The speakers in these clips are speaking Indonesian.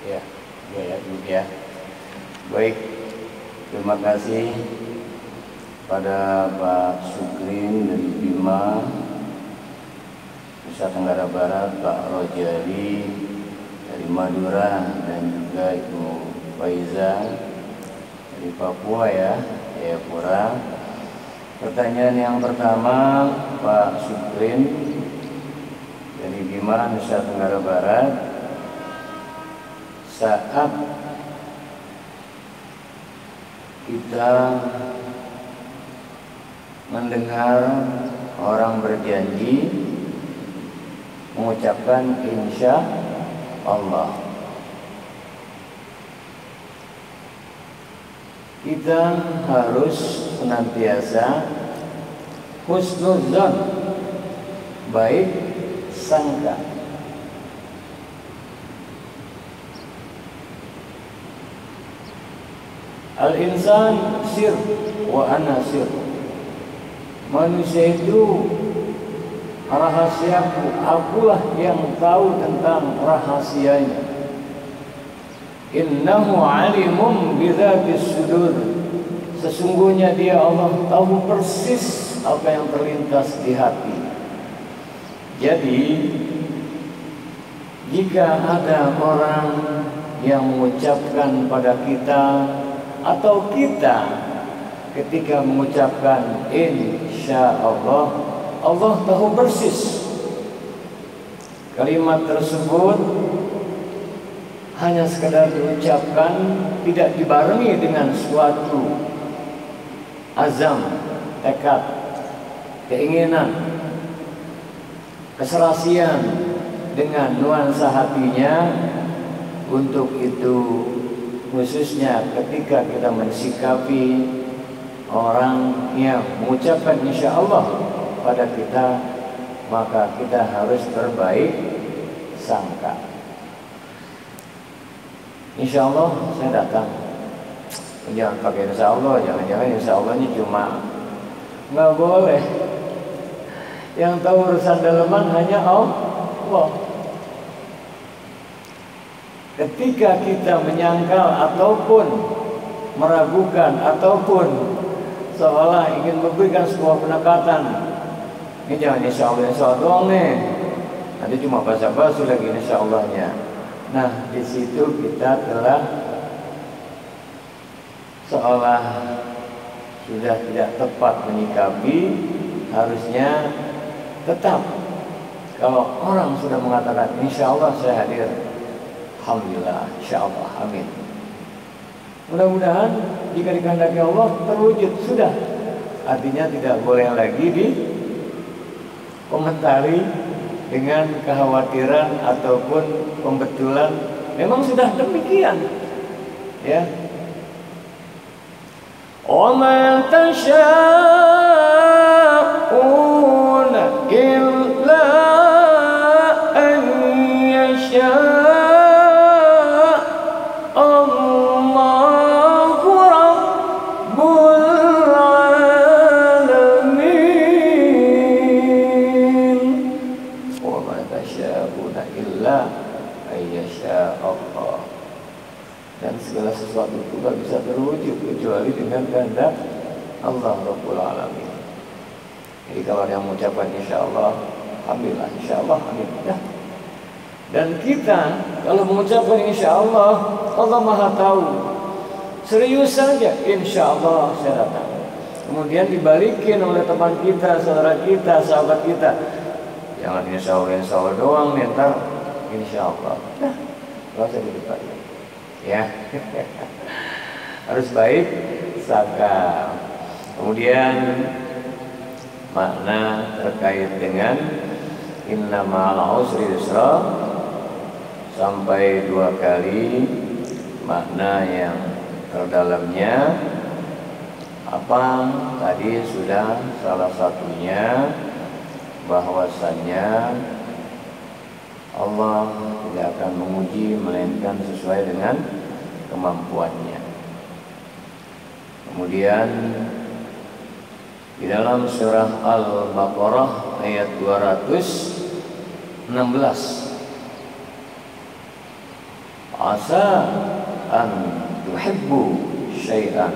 Ya, ya, ya. Baik, terima kasih pada Pak Sukrin dari Bima Nusa Tenggara Barat, Pak Rojali dari Madura, dan juga Ibu Faiza dari Papua ya, Jayapura. Pertanyaan yang pertama, Pak Sukrin dari Bima Nusa Tenggara Barat, saat kita mendengar orang berjanji mengucapkan insya Allah, kita harus senantiasa husnuzon, baik sangka. Al-insan sir wa ana sir. Manusia itu rahasiaku, akulah yang tahu tentang rahasianya. Innahu alimun bidzatis sudur. Sesungguhnya dia Allah tahu persis apa yang terlintas di hati. Jadi jika ada orang yang mengucapkan pada kita atau kita ketika mengucapkan insya Allah, Allah tahu persis kalimat tersebut hanya sekedar diucapkan, tidak dibarengi dengan suatu azam, tekad, keinginan, keserasian dengan nuansa hatinya. Untuk itu khususnya ketika kita mensikapi orang yang mengucapkan insya Allah pada kita, maka kita harus berbaik sangka. Insya Allah saya datang. Jangan pakai insya Allah, jangan-jangan insya Allah ini cuma, nggak boleh. Yang tahu urusan dalaman hanya Allah. Ketika kita menyangkal ataupun meragukan ataupun seolah ingin memberikan sebuah pendekatan, ini jangan insya Allah doang nih, nanti cuma basa-basi lagi insya Allahnya. Nah, di situ kita telah seolah sudah tidak tepat menyikapi. Harusnya tetap kalau orang sudah mengatakan insya Allah saya hadir, alhamdulillah, insya Allah, amin. Mudah-mudahan jika dikehendaki Allah terwujud sudah. Artinya tidak boleh lagi dikomentari dengan kekhawatiran ataupun pembetulan. Memang sudah demikian, ya. Wa ma tasha'una illa an yasha' dan segala sesuatu itu tidak bisa terwujud kecuali dengan kehendak Allah Rabbul Alamin. Jadi kalau yang mengucapkan insya Allah, alhamdulillah, insya Allah, amin. Ya. Dan kita kalau mengucapkan insya Allah, Allah Maha tahu. Serius saja, insya Allah saya datang. Kemudian dibalikin oleh teman kita, saudara kita, sahabat kita. Jangan insya Allah doang, ntar insya Allah. Nah, nggak usah dibalik. Ya, harus baik sangka. Kemudian makna terkait dengan inna ma'al usri yusra sampai 2 kali. Makna yang terdalamnya apa? Tadi sudah salah satunya bahwasannya Allah tidak akan menguji melainkan sesuai dengan kemampuannya. Kemudian di dalam surah Al-Baqarah ayat 216, asa an tuhibbu syai'an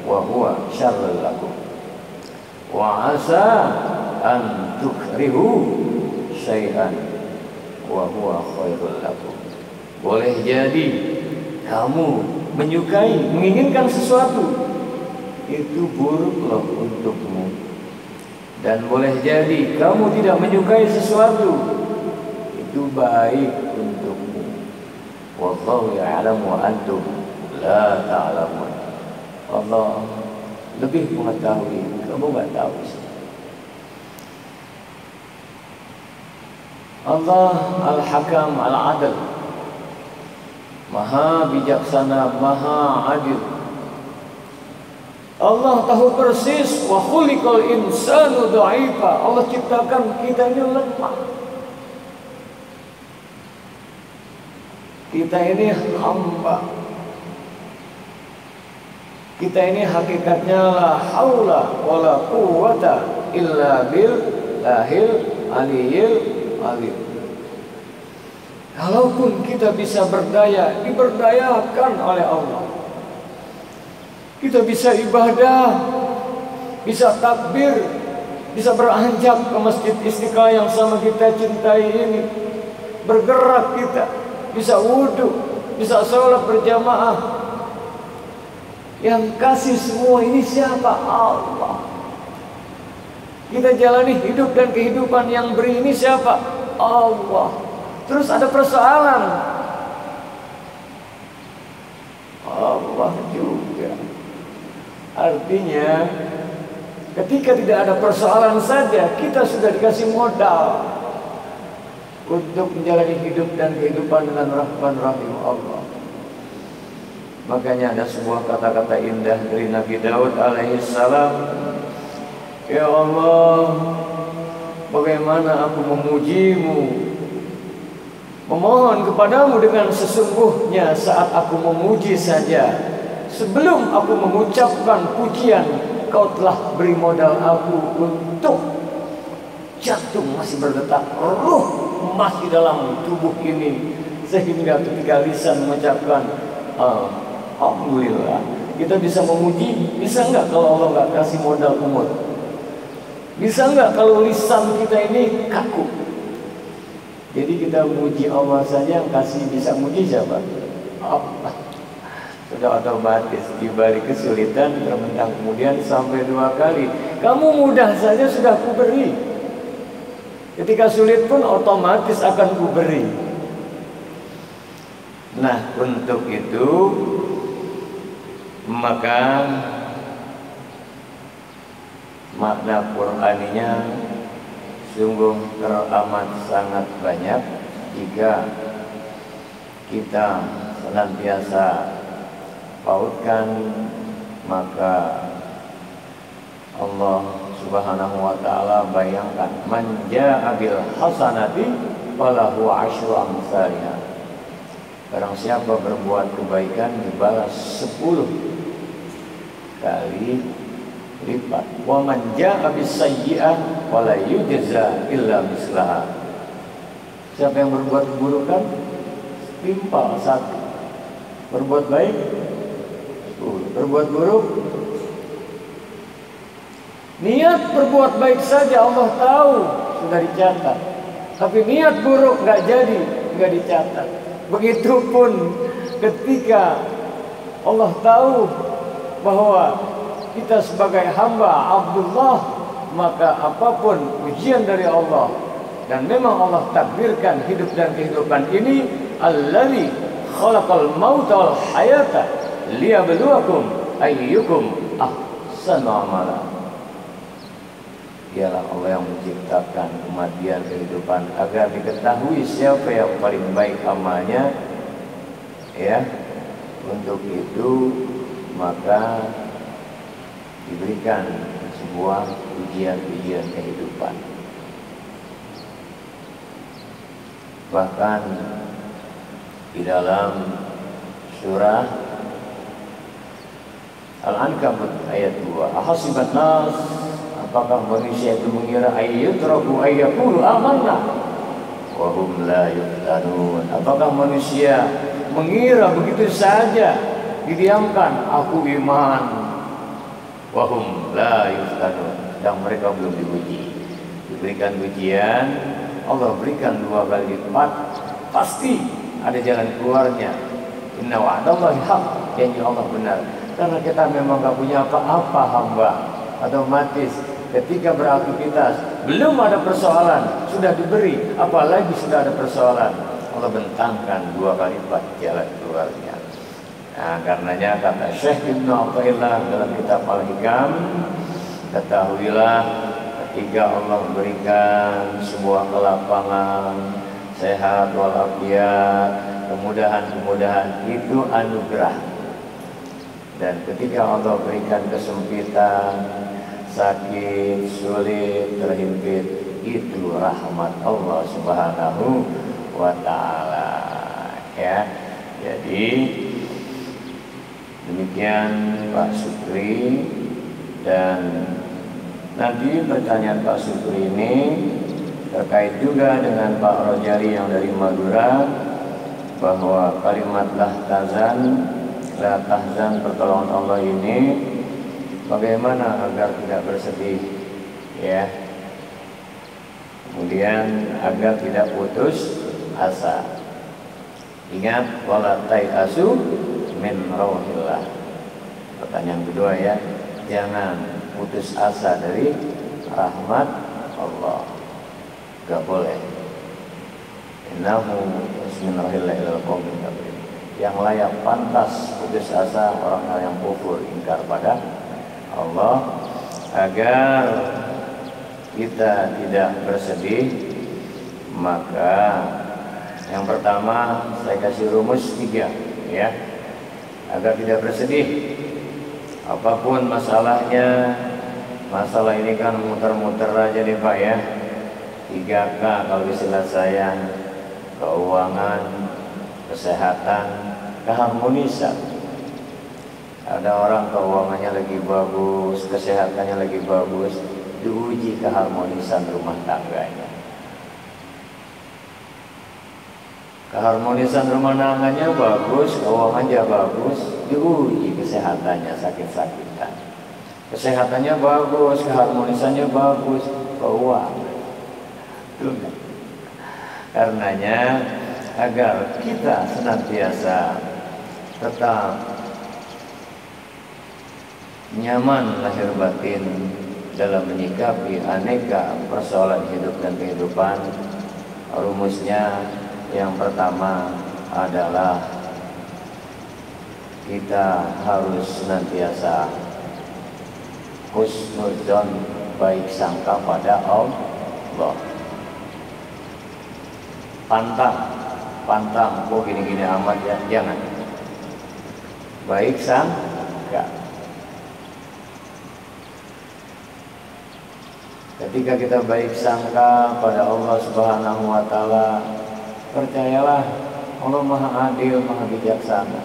wa huwa syarrul lakum wa asa an tukrihu syai'an wa huwa khairul lakum. Boleh jadi kamu menyukai, menginginkan sesuatu, itu buruk loh untukmu. Dan boleh jadi kamu tidak menyukai sesuatu, itu baik untukmu. Wallahu ya'lamu wa antum la ta'lamun. Allah lebih mengetahui, kamu enggak tahu. Allah Al-Hakam Al-Adil, Maha bijaksana, Maha adil. Allah tahu persis wa khuliqal insanu dha'ifa. Allah ciptakan kita ini lemah. Kita ini hamba. Kita ini hakikatnya la haula wala quwwata illa billahil aliyyil azim. Kalaupun kita bisa berdaya, diberdayakan oleh Allah. Kita bisa ibadah, bisa takbir, bisa beranjak ke Masjid Istiqlal yang sama kita cintai ini. Bergerak kita, bisa wudhu, bisa sholat berjamaah. Yang kasih semua ini siapa? Allah. Kita jalani hidup dan kehidupan yang beri ini siapa? Allah. Terus ada persoalan, Allah juga. Artinya ketika tidak ada persoalan saja, kita sudah dikasih modal untuk menjalani hidup dan kehidupan dengan rahman rahim Allah. Makanya ada sebuah kata-kata indah dari Nabi Daud alaihissalam. Ya Allah, bagaimana aku memujimu, memohon kepadamu dengan sesungguhnya saat aku memuji saja, sebelum aku mengucapkan pujian, kau telah beri modal aku untuk jantung masih berdetak, ruh masih dalam tubuh ini, sehingga ketika lisan mengucapkan alhamdulillah, kita bisa memuji. Bisa enggak kalau Allah enggak kasih modal umur? Bisa enggak kalau lisan kita ini kaku? Jadi kita muji Allah saja, yang kasih bisa muji siapa? Allah. Sudah otomatis dibalik kesulitan termentang kemudian sampai 2 kali. Kamu mudah saja sudah kuberi. Ketika sulit pun otomatis akan kuberi. Nah, untuk itu maka makna Qur'aninya sungguh teramat sangat banyak jika kita senantiasa pautkan. Maka Allah Subhanahu wa ta'ala bayangkan, man jaa'a bil hasanati falahu asyru amsalha. Barang siapa berbuat kebaikan dibalas 10 kali lipat. Wa man jaa'a bis sayyi'ah fala yujza illa mislaha. Siapa yang berbuat keburukan timpal 1. Berbuat baik 10. Berbuat buruk, niat berbuat baik saja Allah tahu sudah dicatat, tapi niat buruk nggak jadi, nggak dicatat. Begitupun ketika Allah tahu bahwa kita sebagai hamba Abdullah, maka apapun ujian dari Allah, dan memang Allah takdirkan hidup dan kehidupan ini, allazi khalaqal mauta wal hayata liyabluwakum ayyukum ahsanu amala. Dialah Allah yang menciptakan kematian, kehidupan, agar diketahui siapa yang paling baik amalnya. Ya, untuk itu maka diberikan sebuah ujian-ujian kehidupan. Bahkan di dalam surah Al-Ankabut ayat 2, ahasiban nas, apakah manusia itu mengira ayyutraku ayyaqulu amanna wa hum la yuftanun. Apakah manusia mengira begitu saja didiamkan, aku iman, wahum la yuftanun, dan mereka belum diuji. Diberikan ujian, Allah berikan 2 kali lipat, pasti ada jalan keluarnya. Inna wa'dallahi haq, janji Allah benar. Karena kita memang gak punya apa-apa hamba, otomatis ketika beraktivitas belum ada persoalan, sudah diberi, apalagi sudah ada persoalan, Allah bentangkan 2 kali lipat jalan keluarnya. Nah, karenanya kata Syekh Ibnu Athaillah dalam kitab Al-Hikam, ketahuilah ketika Allah berikan sebuah kelapangan, sehat walafiat, kemudahan-kemudahan, itu anugerah. Dan ketika Allah berikan kesempitan, sakit, sulit, terhimpit, itu rahmat Allah Subhanahu wa ta'ala. Ya, jadi demikian Pak Sukri. Dan nanti pertanyaan Pak Sukri ini terkait juga dengan Pak Rojali yang dari Madura, bahwa kalimat la tahzan pertolongan Allah ini bagaimana agar tidak bersedih, ya. Kemudian agar tidak putus asa. Ingat, wala tai'asu min rauhillah. Pertanyaan kedua, ya, jangan putus asa dari rahmat Allah, gak boleh. Innahu min rauhillah ilal qaumil kafirin. Yang layak pantas putus asa orang-orang yang kufur, ingkar pada Allah. Agar kita tidak bersedih, maka yang pertama saya kasih rumus 3, ya, agar tidak bersedih. Apapun masalahnya, masalah ini kan muter-muter aja nih Pak, ya. 3K kalau istilah saya: keuangan, kesehatan, keharmonisan. Ada orang keuangannya lagi bagus, kesehatannya lagi bagus, diuji keharmonisan rumah tangganya. Keharmonisan rumah tangganya bagus, keuangannya bagus, diuji kesehatannya, sakit-sakitan. Kesehatannya bagus, keharmonisannya bagus, keuangan. Karenanya agar kita senantiasa tetap nyaman lahir batin dalam menyikapi aneka persoalan hidup dan kehidupan, rumusnya yang pertama adalah kita harus senantiasa husnudzon, baik sangka pada Allah. Pantang, kok gini-gini amat, ya, jangan. Baik sangka. Ketika kita baik sangka pada Allah Subhanahu wa ta'ala, percayalah Allah Maha Adil, Maha Bijaksana.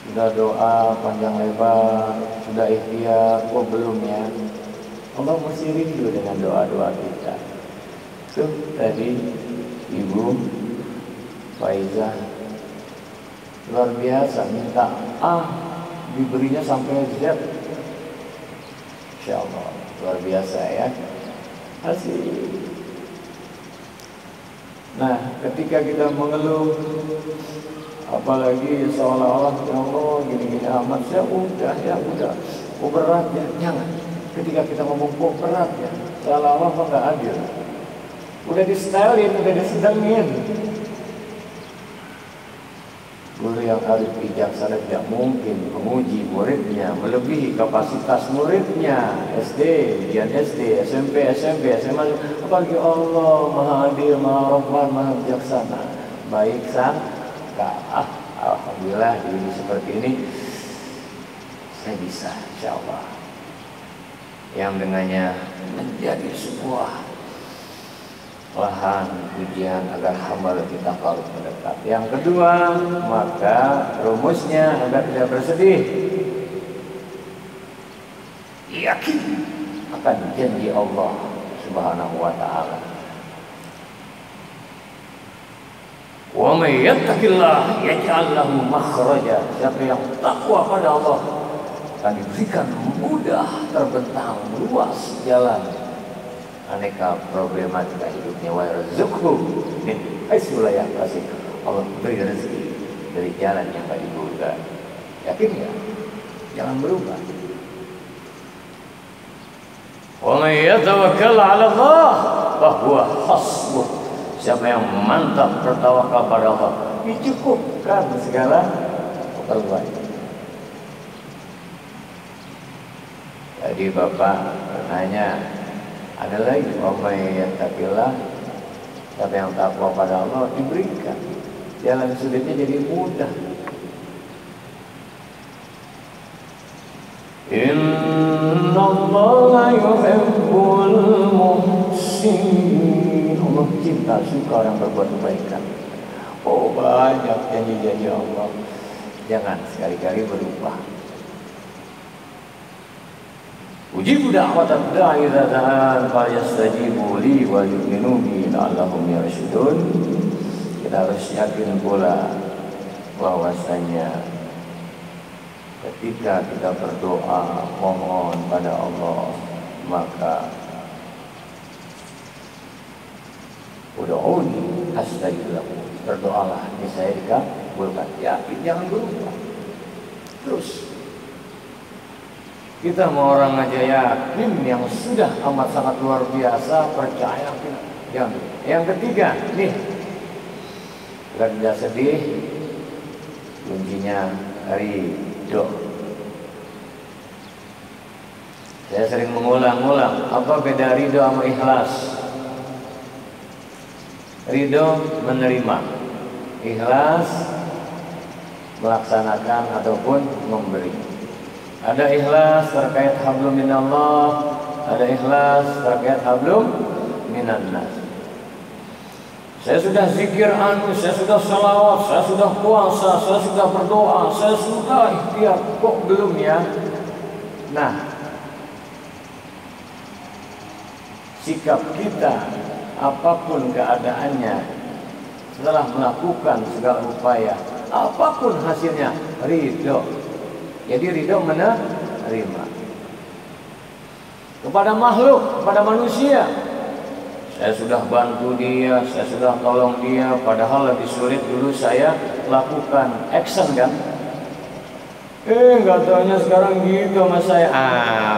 Sudah doa panjang lebar, sudah ikhtiar, kok belum, ya? Allah masih rindu dengan doa-doa kita. Tuh tadi Ibu Faizah luar biasa, minta A diberinya sampai Z. Insya Allah luar biasa, ya. Asik. Nah, ketika kita mengeluh, apalagi seolah-olah ya Allah gini-gini amat, saya udah berat, ya, jangan. Ketika kita ngomong kok berat, ya, seolah-olah nggak adil. Udah di-stylein, udah disedengin. Guru yang arif bijaksana tidak mungkin menguji muridnya melebihi kapasitas muridnya. SD, ujian SD, SMP, SMA, apalagi Allah Maha Adil, Maha Rahman, Maha Bijaksana. Baik sangka, alhamdulillah di seperti ini saya bisa, insya Allah. Yang dengannya menjadi sebuah lahan ujian agar hamba lebih takarub mendekat. Yang kedua, maka rumusnya agar tidak bersedih, yakin akan janji Allah Subhanahu wa ta'ala. Wa may yattaqillah yaj'al lahu makhraja. Siapa yang takwa pada Allah akan diberikan mudah terbentang luas jalan aneka problematika hidupnya. Wa yarzuqhu min haitsu la yahtasib. Allah beri rezeki dari jalan yang tak diduga. Yakin nggak? Jangan berubah. Wa may yatawakkal 'ala Allah fa huwa hasbuh. Siapa yang mantap bertawakal pada Allah, dicukupkan segala keperluan. Jadi Bapak bertanya, ada lagi omai yang takilah, siapa yang takwa pada Allah diberikan jalan sulitnya jadi mudah. Innallaha yuhibbul muhsinin. Allah cinta suka orang berbuat kebaikan. Oh, banyak janji-janji Allah. Jangan sekali-kali berubah. Ujibu da'watad da'i idza da'an falyastajibu li wa yu'minu bi la'allahum yarshudun. Kita harus yakin pula bahwasanya ketika kita berdoa mohon pada Allah, maka ud'uni astajib lakum. Berdoalah niscaya dikabulkan. Yakin, jangan berubah. Terus kita mau orang aja yakin yang sudah amat sangat luar biasa, percaya yang ketiga nih, agar tidak sedih, kuncinya ridho. Saya sering mengulang-ulang, apa beda ridho sama ikhlas? Ridho menerima, ikhlas melaksanakan ataupun memberi. Ada ikhlas terkait hablum minallah, ada ikhlas terkait hablum minannas. Saya sudah zikir saya sudah salawat, saya sudah puasa, saya sudah berdoa, saya sudah ikhtiar, kok belum ya? Nah, sikap kita apapun keadaannya setelah melakukan segala upaya, apapun hasilnya, ridho. Jadi ridho menerima kepada makhluk, kepada manusia. Saya sudah bantu dia, saya sudah tolong dia, padahal lebih sulit dulu saya lakukan action kan. Nggak taunya sekarang gitu sama saya.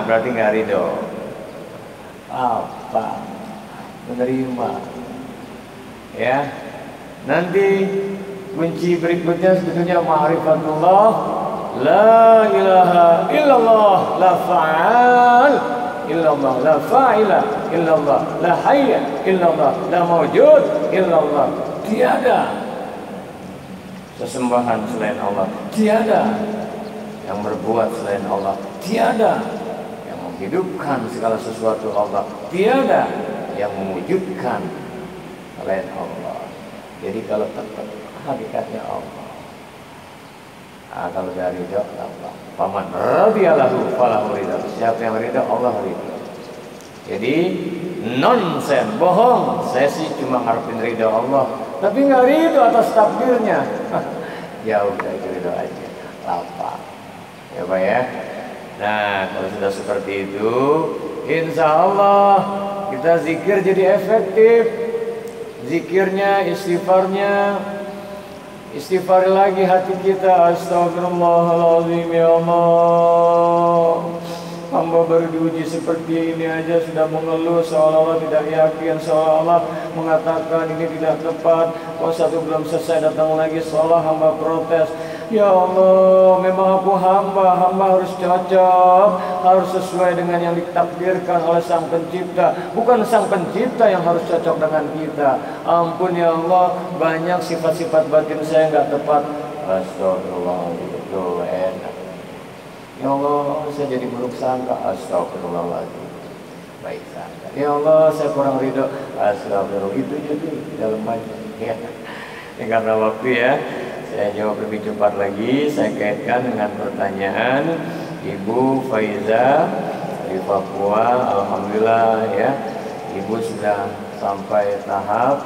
Berarti nggak ridho. Apa? Menerima. Ya. Nanti kunci berikutnya sebetulnya ma'rifatullah. La ilaha illallah, la fa'al illallah, la fa'ila illallah, la hayya illallah, la mawjud illallah. Tiada sesembahan selain Allah, tiada yang berbuat selain Allah, tiada yang menghidupkan segala sesuatu Allah, tiada yang mewujudkan selain Allah. Jadi kalau tetap hakikatnya Allah. Kalau dari ridho apa? Paman radhiyallahu falahu ridho. Siapa yang ridho, Allah ridho. Jadi nonsen, bohong. Saya sih cuma ngarepin ridho Allah, tapi nggak ridho atas takdirnya. Ya udah, itu ridho aja. Lapar. Ya Pak ya. Nah, kalau sudah seperti itu, insya Allah kita zikir jadi efektif. Zikirnya, istighfarnya, istighfar lagi hati kita. Astagfirullahaladzim, ya Allah, hamba baru diuji seperti ini aja sudah mengeluh, seolah-olah tidak yakin, seolah-olah mengatakan ini tidak tepat. Kalau satu belum selesai datang lagi, seolah hamba protes. Ya Allah, memang aku hamba harus cocok, harus sesuai dengan yang ditakdirkan oleh Sang Pencipta, bukan Sang Pencipta yang harus cocok dengan kita. Ampun ya Allah, banyak sifat-sifat batin saya nggak tepat. Astagfirullahaladzim, itu enak. Ya Allah, saya jadi buruk sangka. Astagfirullahaladzim, baik sangka. Ya Allah, saya kurang ridho. Astagfirullah, itu jadi dalam aja. Ya, ini karena waktu ya. Saya jawab lebih cepat lagi. Saya kaitkan dengan pertanyaan Ibu Faiza dari Papua. Alhamdulillah ya, Ibu sudah sampai tahap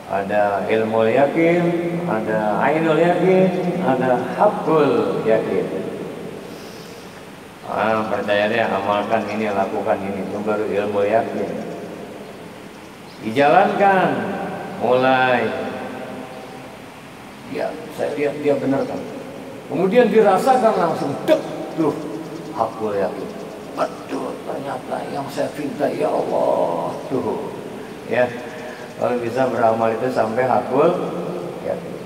Ada ilmu yakin, ada ainul yakin, ada haqqul yakin. Percaya deh, amalkan ini, lakukan ini, itu baru ilmu yakin. Dijalankan, mulai. Ya, saya lihat dia benar kan. Kemudian dirasakan langsung, dek, tuh, haqqul yakin. Betul, ternyata yang saya cinta, ya Allah, tuh, ya. Kalau bisa beramal itu sampai haqqul yakin.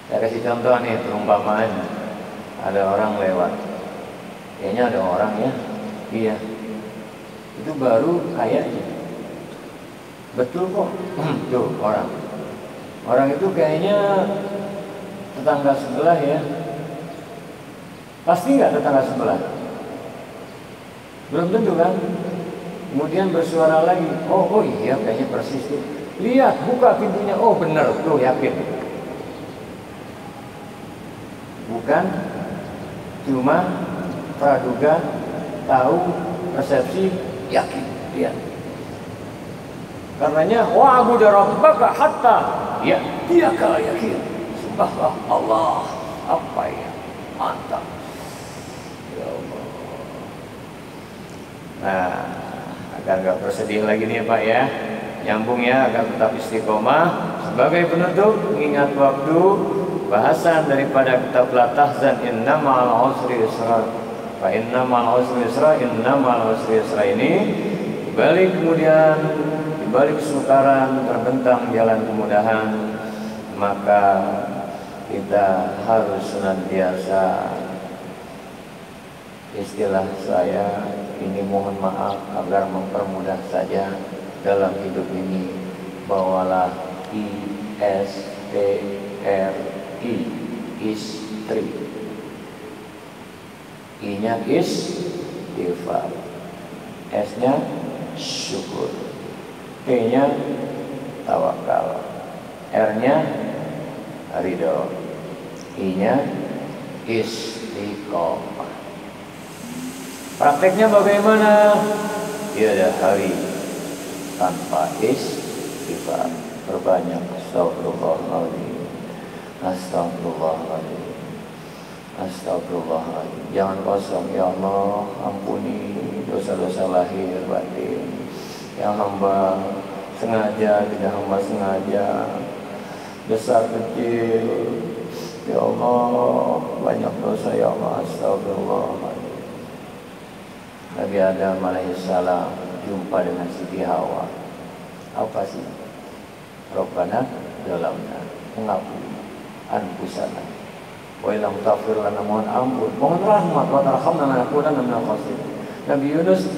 Saya kasih contoh nih, perumpamaan. Ada orang lewat, kayaknya ada orang ya, iya, itu baru kayaknya, betul kok, tuh orang itu kayaknya tetangga sebelah ya, pasti nggak tetangga sebelah, belum tentu kan. Kemudian bersuara lagi, oh iya kayaknya persis tuh, lihat buka pintunya, oh bener tuh, yakin, bukan cuma praduga, tahu, persepsi, yakin, lihat. Karenanya wa'budu rabbaka hatta ya'tiyakal yakin. Subhanallah, Allah, apa ya, mantap. Ya Allah. Nah, agar gak bersedih lagi nih Pak ya, nyambung ya, agar tetap istiqomah. Sebagai penutup, mengingat waktu, bahasan daripada kitab La Tahzan inna ma'al usri yusra, fa inna ma'al usri yusra, inna ma'al usri yusra ini dibalik kesukaran terbentang jalan kemudahan, maka kita harus senantiasa, istilah saya ini mohon maaf agar mempermudah saja dalam hidup ini, bawalah ISTRI, istri, I-nya istighfar, S-nya syukur, T-nya tawakal, R-nya ridho, I-nya istiqomah. Prakteknya bagaimana? Tiada hari tanpa istighfar. Perbanyak astagfirullahaladzim, astagfirullahaladzim, astagfirullahaladzim. Jangan kosong, ya Allah, ampuni dosa-dosa lahir batin yang hamba sengaja, tidak hamba sengaja, besar kecil, ya Allah, banyak dosa ya Allah, astagfirullahaladzim. Nabi Adam alaihissalam jumpa dengan Siti Hawa. Apa sih? Rabbana dalamna, mengampuni anfusana wa illam taghfir lana, mohon ampun, mohon rahmat, wa tarhamna lanakunanna minal khasirin. Nabi Yunus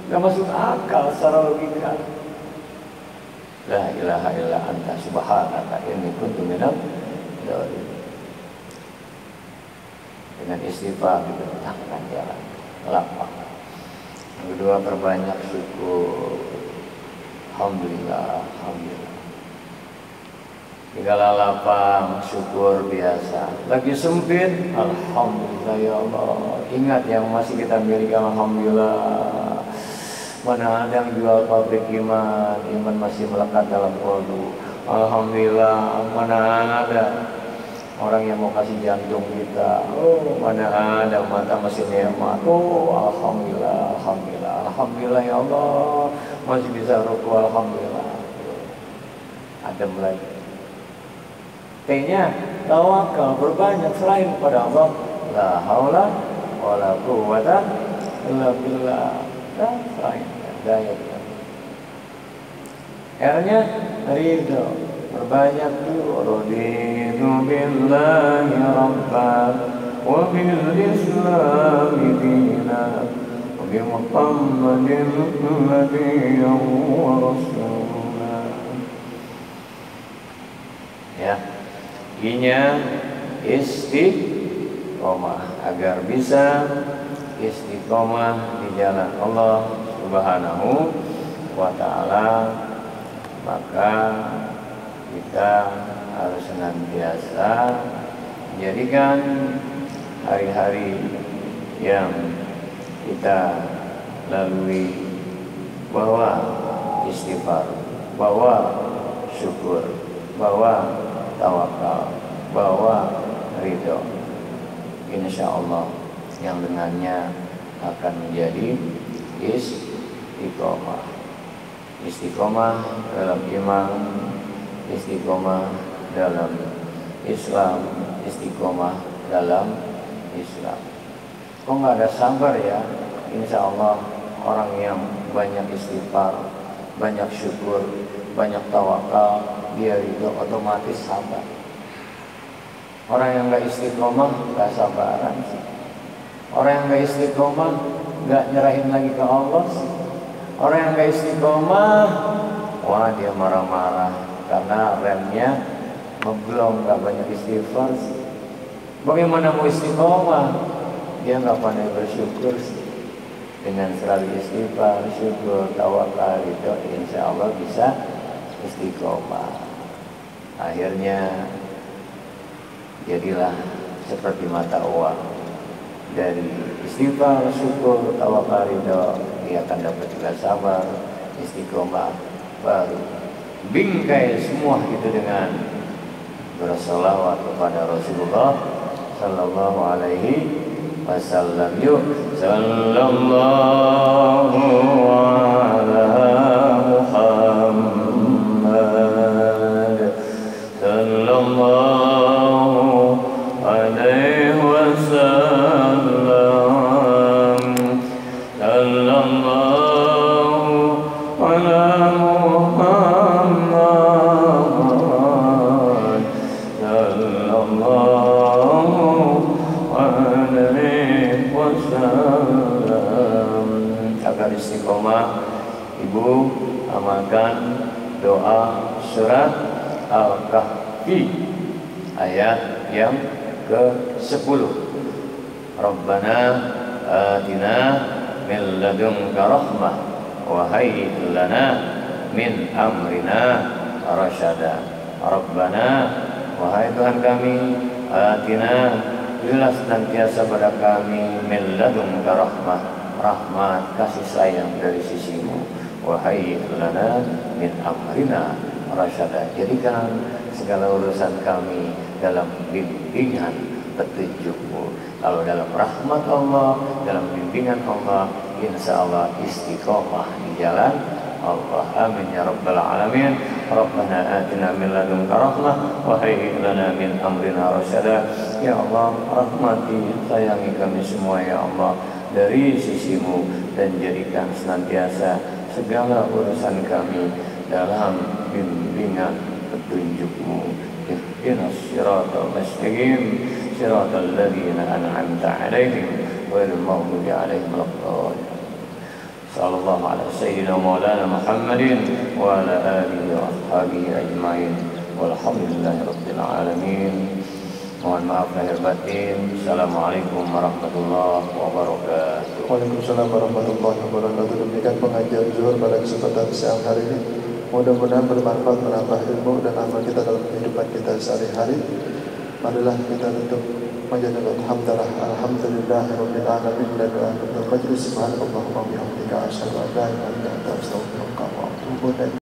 gak masuk akal secara logika. La ilaha illa anta subhanaka inni kuntu minadh dhalimin. Dengan istighfar dibentangkan jalan lapang. Yang kedua, perbanyak syukur. Alhamdulillah, alhamdulillah. Tinggal lapang, syukur biasa. Lagi sempit, alhamdulillah ya Allah. Ingat yang masih kita miliki, alhamdulillah. Mana ada yang jual pabrik iman, iman masih melekat dalam kolbu. Alhamdulillah. Mana ada orang yang mau kasih jantung kita. Oh, mana ada mata masih nikmat. Oh, alhamdulillah, alhamdulillah, alhamdulillah ya Allah. Masih bisa rukuk, alhamdulillah. Adem lagi. T-nya tawakal, berbanyak selain kepada Allah. La haula wala quwwata illa billah. Dan selain daya kita. R-nya ridho, berbanyak tuh. Raditu billahi rabban wa bil islami dina wa bi Muhammadin nabiyyan wa rasulah. Ya, I-nya istiqomah, agar bisa istiqomah di jalan Allah Subhanahu wa ta'ala, maka kita harus senantiasa menjadikan hari-hari yang kita lalui bahwa istighfar bawa syukur, bawa tawakal, bawa ridho. Insya Allah yang dengannya akan menjadi istiqomah. Istiqomah dalam iman, istiqomah dalam Islam, istiqomah dalam Islam. Kok nggak ada sabar ya? Insya Allah orang yang banyak istighfar, banyak syukur, banyak tawakal, dia itu otomatis sabar. Orang yang nggak istiqomah nggak sabaran sih. Orang yang nggak istiqomah nggak nyerahin lagi ke Allah sih. Orang yang nggak istiqomah, wah dia marah-marah karena remnya belum, nggak banyak istighfar sih. Bagaimana mau istiqomah? Dia nggak pandai bersyukur sih. Dengan selalu istighfar, syukur, tawakal itu insya Allah bisa istiqomah. Akhirnya jadilah seperti mata uang. Dari istighfar, syukur, tawakal itu dia akan dapat juga sabar, istiqomah, baru bingkai semua itu dengan bersalawat kepada Rasulullah sallallahu alaihi wasallam. Yuk, sallallahu ala Muhammad, sallallahu alaihi wasallam, sallallahu ala Muhammad, sallallahu alaihi wasallam. Agar istiqomah, ibu amalkan doa surat Al-Kahfi ayat yang ke-10. Rabbana atina min ladunka rahmah wa hayyi lana min amrina rasyada. Rabbana, wahai Tuhan kami, atina, berilah senantiasa pada kami min ladunka rahmah, rahmat kasih sayang dari sisimu, wa hayyi lana min amrina rasyada. Jadikan segala urusan kami dalam bimbingan petunjukmu. Kalau dalam rahmat Allah, dalam bimbingan Allah, insya Allah istiqomah di jalan Allah. Amin ya rabbal alamin. Rabbana atina min ladunka rahmah wa hayyi lana min amrina rasyada. Ya Allah, rahmati, sayangi kami semua ya Allah dari sisimu, dan jadikan senantiasa segala urusan kami dalam bimbingan petunjukmu. Ihdinas siratal mustaqim, siratal ladzina an'amta 'alaihim ghairil maghdubi 'alaihim waladdallin. Sallallahu ala sayyidina maulana Muhammadin wa ala alihi wa ashabihi ajma'in. Walhamdulillahi rabbil alamin. Mohon maaf lahir batin. Assalamualaikum warahmatullahi wabarakatuh. Waalaikumsalam warahmatullahi wabarakatuh. Demikian pengajian zuhur pada kesempatan siang hari ini. Mudah-mudahan bermanfaat, menambah ilmu dan amal kita dalam kehidupan kita sehari-hari. Marilah kita tutup majlis alhamdulillah, alhamdulillahirabbil alamin, dan doa untuk majlis. Subhanallah wa bihamdika, asyhadu an la ilaha illa anta, astaghfiruka wa atubu ilaik.